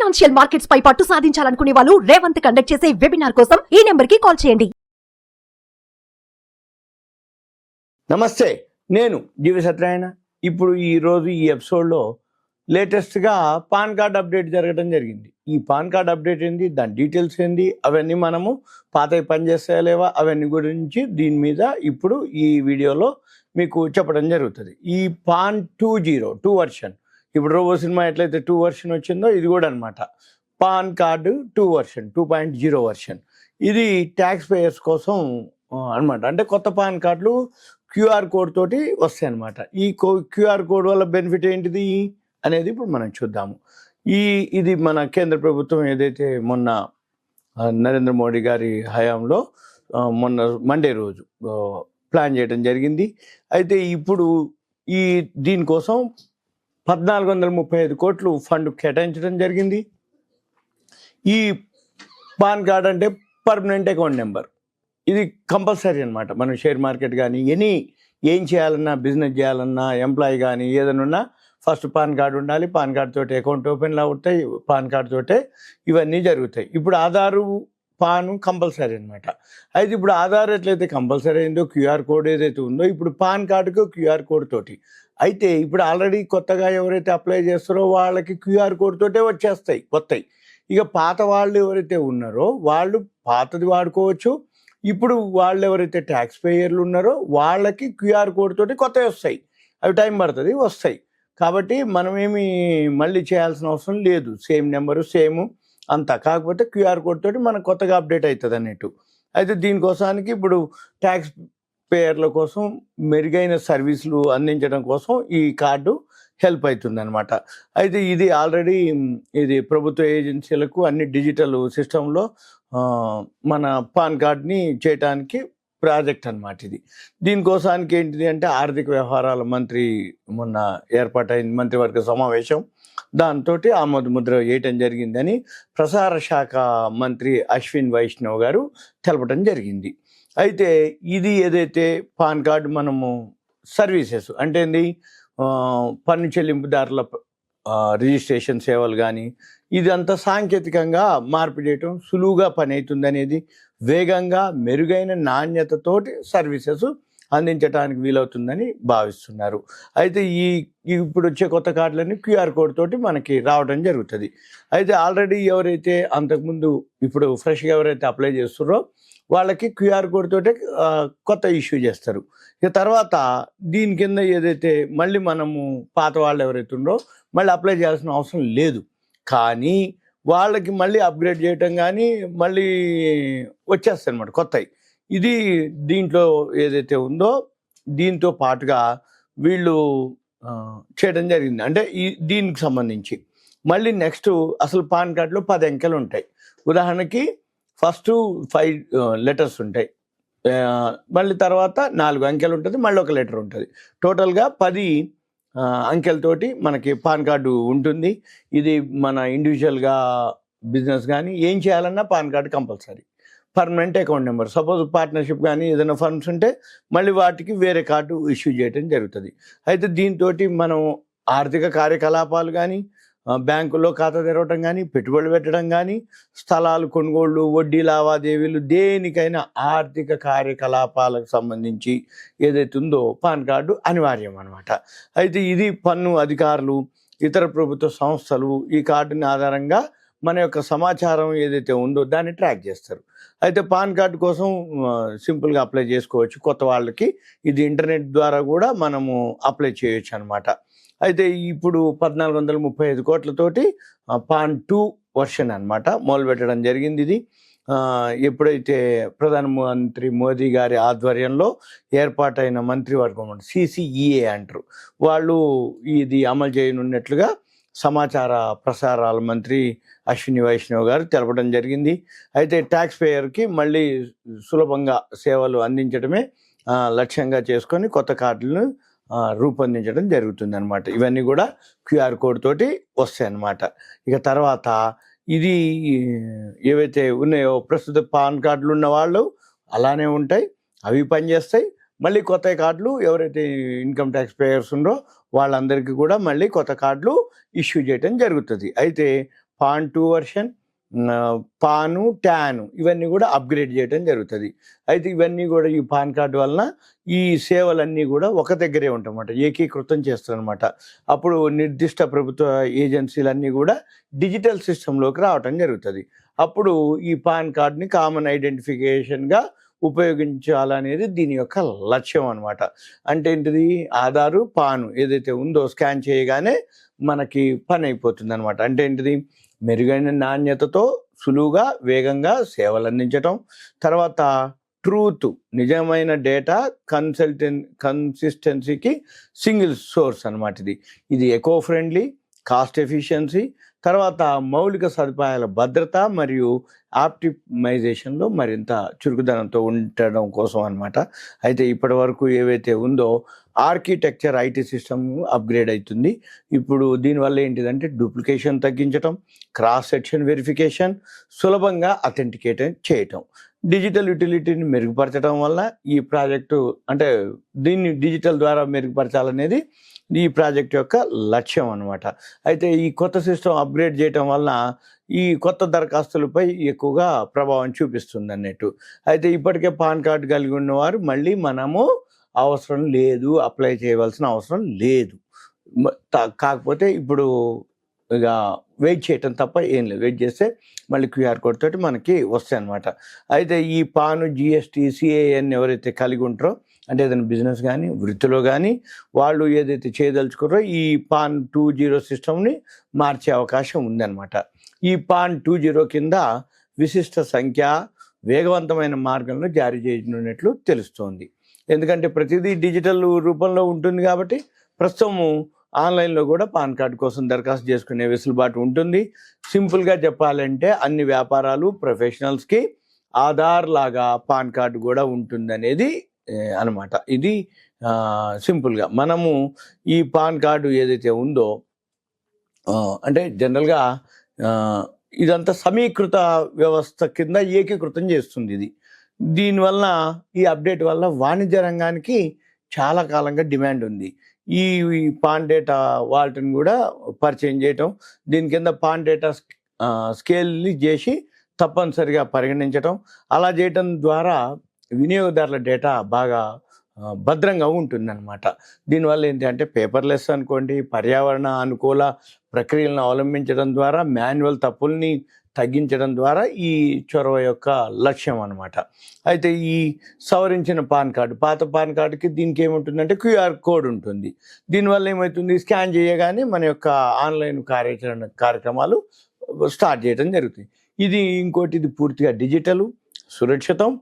Financial markets పై పట్టు సాధించాలనుకునే వాళ్ళు Revanth conduct చేసే వెబినార్ కోసం ఈ నెంబర్ కి కాల్ చేయండి. నమస్తే, నేను జీవి సత్యనారాయణ. ఇప్పుడు ఈరోజు ఈ ఎపిసోడ్లో లేటెస్ట్గా పాన్ కార్డ్ అప్డేట్ జరగడం జరిగింది. ఈ పాన్ కార్డ్ అప్డేట్ ఏంది, దాని డీటెయిల్స్ ఏంది, అవన్నీ మనము పాతవి పనిచేస్తాయా లేవా అవన్నీ గురించి దీని మీద ఇప్పుడు ఈ వీడియోలో మీకు చెప్పడం జరుగుతుంది. ఈ పాన్ 2 వర్షన్, ఇప్పుడు రోబో సినిమా ఎట్లయితే 2 వర్షన్ వచ్చిందో ఇది కూడా అనమాట. Pan card 2 version 2.0 version. ఇది ట్యాక్స్ పేయర్స్ కోసం అనమాట. అంటే కొత్త పాన్ కార్డులు క్యూఆర్ కోడ్ తోటి వస్తాయి అనమాట. ఈ క్యూఆర్ కోడ్ వల్ల బెనిఫిట్ ఏంటిది అనేది ఇప్పుడు మనం చూద్దాము. ఇది మన కేంద్ర ప్రభుత్వం ఏదైతే మొన్న నరేంద్ర మోడీ గారి హయాంలో మొన్న మండే రోజు ప్లాన్ చేయడం జరిగింది. అయితే ఇప్పుడు దీనికోసం 1435 కోట్లు ఫండ్ కేటాయించడం జరిగింది. ఈ పాన్ కార్డ్ అంటే పర్మనెంట్ అకౌంట్ నెంబర్, ఇది కంపల్సరీ అనమాట. మనం షేర్ మార్కెట్ కానీ ఏం చేయాలన్నా, బిజినెస్ చేయాలన్నా, ఎంప్లాయీ కానీ ఏదైనా ఉన్నా ఫస్ట్ పాన్ కార్డు ఉండాలి. పాన్ కార్డు తోటి అకౌంట్ ఓపెన్లు అవుతాయి, పాన్ కార్డు తోటే ఇవన్నీ జరుగుతాయి. ఇప్పుడు ఆధారు పాను కంపల్సరీ అనమాట. అయితే ఇప్పుడు ఆధార్ ఎట్లయితే కంపల్సరీ అయిందో, క్యూఆర్ కోడ్ ఏదైతే ఉందో, ఇప్పుడు పాన్ కార్డుకు క్యూఆర్ కోడ్ తోటి. అయితే ఇప్పుడు ఆల్రెడీ కొత్తగా ఎవరైతే అప్లై చేస్తారో వాళ్ళకి క్యూఆర్ కోడ్ తోటే వచ్చేస్తాయి కొత్తవి. ఇక పాత వాళ్ళు ఎవరైతే ఉన్నారో వాళ్ళు పాతది వాడుకోవచ్చు. ఇప్పుడు వాళ్ళు ఎవరైతే ట్యాక్స్ పేయర్లు ఉన్నారో వాళ్ళకి క్యూఆర్ కోడ్ తోటి కొత్తవి వస్తాయి. అవి టైం పడుతుంది, వస్తాయి. కాబట్టి మనమేమి మళ్ళీ చేయాల్సిన అవసరం లేదు. సేమ్ నెంబరు సేమ్ అంతా, కాకపోతే క్యూఆర్ కోడ్ తోటి మనకు కొత్తగా అప్డేట్ అవుతుంది అన్నట్టు. అయితే దీనికోసానికి ఇప్పుడు ట్యాక్స్ పేయర్ల కోసం మెరుగైన సర్వీసులు అందించడం కోసం ఈ కార్డు హెల్ప్ అవుతుంది అనమాట. అయితే ఇది ఆల్రెడీ ఇది ప్రభుత్వ ఏజెన్సీలకు అన్ని డిజిటల్ సిస్టంలో మన పాన్ కార్డ్ని చేయటానికి ప్రాజెక్ట్ అనమాట ఇది. దీనికోసానికి ఏంటిది అంటే ఆర్థిక వ్యవహారాల మంత్రి మొన్న ఏర్పాటైన మంత్రివర్గ సమావేశం, దాంతో ఆమోద ముద్ర వేయటం జరిగిందని ప్రసార శాఖ మంత్రి అశ్విన్ వైష్ణవ్ గారు తెలపడం జరిగింది. అయితే ఇది ఏదైతే పాన్ కార్డు మనము సర్వీసెస్ అంటే ఏంది, పన్ను చెల్లింపుదారుల రిజిస్ట్రేషన్ సేవలు కానీ ఇదంతా సాంకేతికంగా మార్పు చేయటం సులువుగా పని అవుతుంది అనేది, వేగంగా మెరుగైన నాణ్యతతోటి సర్వీసెస్ అందించడానికి వీలవుతుందని భావిస్తున్నారు. అయితే ఇప్పుడు వచ్చే కొత్త కార్డులన్నీ క్యూఆర్ కోడ్ తోటి మనకి రావడం జరుగుతుంది. అయితే ఆల్రెడీ ఎవరైతే అంతకుముందు ఇప్పుడు ఫ్రెష్గా ఎవరైతే అప్లై చేస్తున్నారో వాళ్ళకి క్యూఆర్ కోడ్ తోటే కొత్త ఇష్యూ చేస్తారు. ఇక తర్వాత దీని కింద ఏదైతే మళ్ళీ మనము పాత వాళ్ళు ఎవరైతే ఉన్నారో మళ్ళీ అప్లై చేయాల్సిన అవసరం లేదు. కానీ వాళ్ళకి మళ్ళీ అప్గ్రేడ్ చేయటం కానీ మళ్ళీ వచ్చేస్తాయి అన్నమాట కొత్తవి. ఇది దీంట్లో ఏదైతే ఉందో దీంతో పాటుగా వీళ్ళు చేయడం జరిగింది. అంటే దీనికి సంబంధించి మళ్ళీ నెక్స్ట్ అసలు పాన్ కార్డులో 10 అంకెలు ఉంటాయి. ఉదాహరణకి ఫస్ట్ 5 లెటర్స్ ఉంటాయి, మళ్ళీ తర్వాత 4 అంకెలు ఉంటుంది, మళ్ళీ ఒక లెటర్ ఉంటుంది. టోటల్గా 10 అంకెలతోటి మనకి పాన్ కార్డు ఉంటుంది. ఇది మన ఇండివిజువల్గా బిజినెస్ కానీ ఏం చేయాలన్నా pan card compulsory. Permanent account number, suppose partnership కానీ ఏదైనా ఫండ్స్ ఉంటే మళ్ళీ వాటికి వేరే కార్డు ఇష్యూ చేయడం జరుగుతుంది. అయితే దీంతో మనం ఆర్థిక కార్యకలాపాలు కానీ, బ్యాంకుల్లో ఖాతా తెరవటం కానీ, పెట్టుబడులు పెట్టడం కానీ, స్థలాలు కొనుగోళ్ళు, వడ్డీ లావాదేవీలు, దేనికైనా ఆర్థిక కార్యకలాపాలకు సంబంధించి ఏదైతే ఉందో పాన్ కార్డు అనివార్యం అనమాట. అయితే ఇది పన్ను అధికారులు, ఇతర ప్రభుత్వ సంస్థలు ఈ కార్డుని ఆధారంగా మన యొక్క సమాచారం ఏదైతే ఉందో దాన్ని ట్రాక్ చేస్తారు. అయితే పాన్ కార్డు కోసం సింపుల్గా అప్లై చేసుకోవచ్చు కొత్త వాళ్ళకి. ఇది ఇంటర్నెట్ ద్వారా కూడా మనము అప్లై చేయొచ్చు అనమాట. అయితే ఇప్పుడు 1435 కోట్లతోటి పాన్ 2 వర్షన్ అనమాట మొదలుపెట్టడం జరిగింది. ఇది ఎప్పుడైతే ప్రధానమంత్రి మోదీ గారి ఆధ్వర్యంలో ఏర్పాటైన మంత్రివర్గం CCEA అంటారు, వాళ్ళు ఇది అమలు చేయనున్నట్లుగా సమాచార ప్రసారాల మంత్రి అశ్విని వైష్ణవ్ గారు తెలపడం జరిగింది. అయితే ట్యాక్స్ పేయర్కి మళ్ళీ సులభంగా సేవలు అందించడమే లక్ష్యంగా చేసుకొని కొత్త కార్డులను రూపొందించడం జరుగుతుంది అనమాట. ఇవన్నీ కూడా క్యూఆర్ కోడ్ తోటి వస్తాయి అన్నమాట. ఇక తర్వాత ఇది ఏవైతే ఉన్నాయో ప్రస్తుత పాన్ కార్డులు ఉన్న వాళ్ళు అలానే ఉంటాయి, అవి పనిచేస్తాయి. మళ్ళీ కొత్త కార్డులు ఎవరైతే ఇన్కమ్ ట్యాక్స్ పేయర్స్ ఉన్నారో వాళ్ళందరికీ కూడా మళ్ళీ కొత్త కార్డులు ఇష్యూ చేయడం జరుగుతుంది. అయితే పాన్ 2 వర్షన్, పాను, ట్యాను ఇవన్నీ కూడా అప్గ్రేడ్ చేయడం జరుగుతుంది. అయితే ఇవన్నీ కూడా ఈ పాన్ కార్డు వలన ఈ సేవలన్నీ కూడా ఒక దగ్గరే ఉంటాయన్నమాట, ఏకీకృతం చేస్తారనమాట. అప్పుడు నిర్దిష్ట ప్రభుత్వ ఏజెన్సీలన్నీ కూడా డిజిటల్ సిస్టంలోకి రావటం జరుగుతుంది. అప్పుడు ఈ పాన్ కార్డ్ని కామన్ ఐడెంటిఫికేషన్గా ఉపయోగించాలనేది దీని యొక్క లక్ష్యం అనమాట. అంటే ఏంటిది, ఆధారు, పాను ఏదైతే ఉందో స్కాన్ చేయగానే మనకి పని అయిపోతుంది అనమాట. అంటే ఏంటిది, మెరుగైన నాణ్యతతో సులువుగా వేగంగా సేవలు అందించటం, తర్వాత ట్రూత్ నిజమైన డేటా కన్సిస్టెన్సీకి సింగిల్ సోర్స్ అనమాట. ఇది ఎకో ఫ్రెండ్లీ, కాస్ట్ ఎఫిషియన్సీ, తర్వాత మౌలిక సదుపాయాల భద్రత మరియు ఆప్టిమైజేషన్లో మరింత చురుకుదనంతో ఉండడం కోసం అనమాట. అయితే ఇప్పటి వరకు ఏవైతే ఉందో ఆర్కిటెక్చర్ ఐటీ సిస్టమ్ అప్గ్రేడ్ అవుతుంది. ఇప్పుడు దీనివల్ల ఏంటిదంటే డూప్లికేషన్ తగ్గించటం, క్రాస్ సెక్షన్ వెరిఫికేషన్, సులభంగా అథెంటికేట్ చేయటం, డిజిటల్ యూటిలిటీని మెరుగుపరచడం వల్ల ఈ ప్రాజెక్టు అంటే దీన్ని డిజిటల్ ద్వారా మెరుగుపరచాలనేది ఈ ప్రాజెక్ట్ యొక్క లక్ష్యం అనమాట. అయితే ఈ కొత్త సిస్టమ్ అప్గ్రేడ్ చేయటం వల్ల ఈ కొత్త దరఖాస్తులపై ఎక్కువగా ప్రభావం చూపిస్తుంది అన్నట్టు. అయితే ఇప్పటికే పాన్ కార్డు కలిగి ఉన్నవారు మళ్ళీ మనము అవసరం లేదు, అప్లై చేయవలసిన అవసరం లేదు. కాకపోతే ఇప్పుడు ఇక వెయిట్ చేయటం తప్ప ఏం లేదు. వెయిట్ చేస్తే మళ్ళీ క్యూఆర్ కోడ్ తోటి మనకి వస్తాయి అనమాట. అయితే ఈ పాను, జిఎస్టీ, సిఏఎన్ ఎవరైతే కలిగి ఉంటారో, అంటే ఏదైనా బిజినెస్ కానీ వృత్తిలో కానీ వాళ్ళు ఏదైతే చేయదలుచుకున్నారో ఈ పాన్ 2.0 సిస్టమ్ని మార్చే అవకాశం ఉందన్నమాట. ఈ పాన్ 2.0 కింద విశిష్ట సంఖ్య వేగవంతమైన మార్గంలో జారీ చేయనున్నట్లు తెలుస్తోంది. ఎందుకంటే ప్రతిదీ డిజిటల్ రూపంలో ఉంటుంది కాబట్టి ప్రస్తుతము ఆన్లైన్లో కూడా పాన్ కార్డు కోసం దరఖాస్తు చేసుకునే వెసులుబాటు ఉంటుంది. సింపుల్గా చెప్పాలంటే అన్ని వ్యాపారాలు, ప్రొఫెషనల్స్కి ఆధార్ లాగా పాన్ కార్డు కూడా ఉంటుంది అనేది అనమాట. ఇది సింపుల్గా మనము ఈ పాన్ కార్డు ఏదైతే ఉందో అంటే జనరల్గా ఇదంతా సమీకృత వ్యవస్థ కింద ఏకీకృతం చేస్తుంది. దీనివల్ల ఈ అప్డేట్ వల్ల వాణిజ్య రంగానికి చాలా కాలంగా డిమాండ్ ఉంది. ఈ పాన్ డేటా వాల్ట్ని కూడా పరిచయం చేయటం, దీని కింద పాన్ డేటా స్కేల్ని చేసి తప్పనిసరిగా పరిగణించటం, అలా చేయటం ద్వారా వినియోగదారుల డేటా బాగా భద్రంగా ఉంటుందన్నమాట. దీనివల్ల ఏంటంటే పేపర్లెస్ అనుకోండి, పర్యావరణ అనుకూల ప్రక్రియలను అవలంబించడం ద్వారా మాన్యువల్ తప్పుల్ని తగ్గించడం ద్వారా ఈ చొరవ యొక్క లక్ష్యం అనమాట. అయితే ఈ సవరించిన పాన్ కార్డు, పాత పాన్ కార్డుకి దీనికి ఏముంటుందంటే క్యూఆర్ కోడ్ ఉంటుంది. దీనివల్ల ఏమవుతుంది, స్కాన్ చేయగానే మన యొక్క ఆన్లైన్ కార్యక్రమాలు స్టార్ట్ చేయడం జరుగుతుంది. ఇది పూర్తిగా డిజిటల్, సురక్షితం,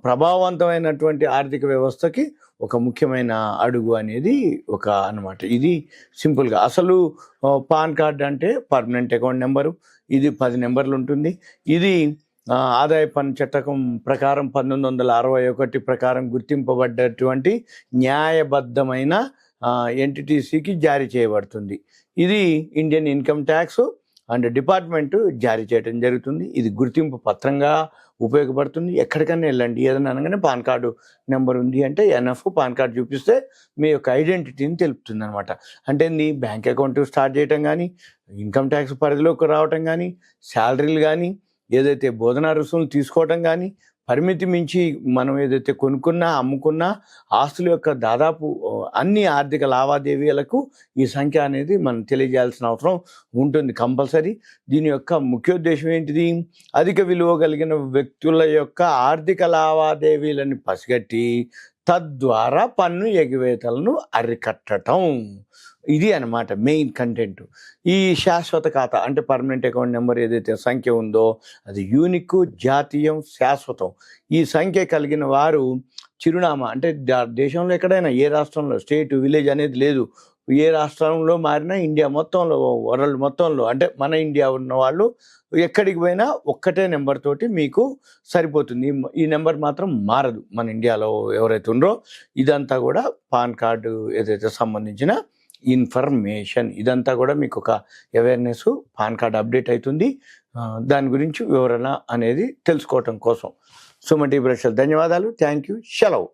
ప్రభావవంతమైనటువంటి ఆర్థిక వ్యవస్థకి ఒక ముఖ్యమైన అడుగు అనేది ఒక అన్నమాట. ఇది సింపుల్గా అసలు పాన్ కార్డ్ అంటే పర్మనెంట్ అకౌంట్ నెంబరు, ఇది 10 నెంబర్లు ఉంటుంది. ఇది ఆదాయ పన్ను చట్టం ప్రకారం 1961 ప్రకారం గుర్తింపబడ్డటువంటి న్యాయబద్ధమైన ఎంటిటీసీకి జారీ చేయబడుతుంది. ఇది Indian income tax and department జారీ చేయడం జరుగుతుంది. ఇది గుర్తింపు పత్రంగా ఉపయోగపడుతుంది. ఎక్కడికైనా వెళ్ళండి, ఏదైనా అనగానే పాన్ కార్డు నెంబర్ ఉంది అంటే ఎన్ఎఫ్ పాన్ కార్డు చూపిస్తే మీ యొక్క ఐడెంటిటీని తెలుపుతుంది అనమాట. అంటే బ్యాంక్ అకౌంట్ స్టార్ట్ చేయటం కానీ, ఇన్కమ్ ట్యాక్స్ పరిధిలోకి రావటం కానీ, శాలరీలు కానీ, ఏదైతే బోధనా రుసుములు తీసుకోవటం కానీ, పరిమితి మించి మనం ఏదైతే కొనుక్కున్నా అమ్ముకున్నా ఆస్తుల యొక్క దాదాపు అన్ని ఆర్థిక లావాదేవీలకు ఈ సంఖ్య అనేది మనం తెలియజేయాల్సిన అవసరం ఉంటుంది కంపల్సరీ. దీని యొక్క ముఖ్యోద్దేశం ఏంటిది, అధిక విలువ కలిగిన వ్యక్తుల యొక్క ఆర్థిక లావాదేవీలను పసిగట్టి తద్వారా పన్ను ఎగవేతలను అరికట్టడం. ఇది అన్నమాట మెయిన్ కంటెంట్. ఈ శాశ్వత ఖాతా అంటే పర్మనెంట్ అకౌంట్ నెంబర్ ఏదైతే సంఖ్య ఉందో అది యూనిక్, జాతీయం, శాశ్వతం. ఈ సంఖ్య కలిగిన వారు చిరునామా అంటే దేశంలో ఎక్కడైనా ఏ రాష్ట్రంలో స్టేట్, విలేజ్ అనేది లేదు. ఏ రాష్ట్రంలో మారినా ఇండియా మొత్తంలో, వరల్డ్ మొత్తంలో అంటే మన ఇండియా ఉన్న వాళ్ళు ఎక్కడికి పోయినా ఒక్కటే నెంబర్ తోటి మీకు సరిపోతుంది. ఈ నెంబర్ మాత్రం మారదు మన ఇండియాలో ఎవరైతే ఉన్నారో. ఇదంతా కూడా పాన్ కార్డు ఏదైతే సంబంధించిన ఇన్ఫర్మేషన్, ఇదంతా కూడా మీకు ఒక అవేర్నెస్. పాన్ కార్డ్ అప్డేట్ అవుతుంది, దాని గురించి వివరణ అనేది తెలుసుకోవటం కోసం. సుమన్ టీవీ ప్రేక్షకులకు ధన్యవాదాలు. Thank you. సెలవు.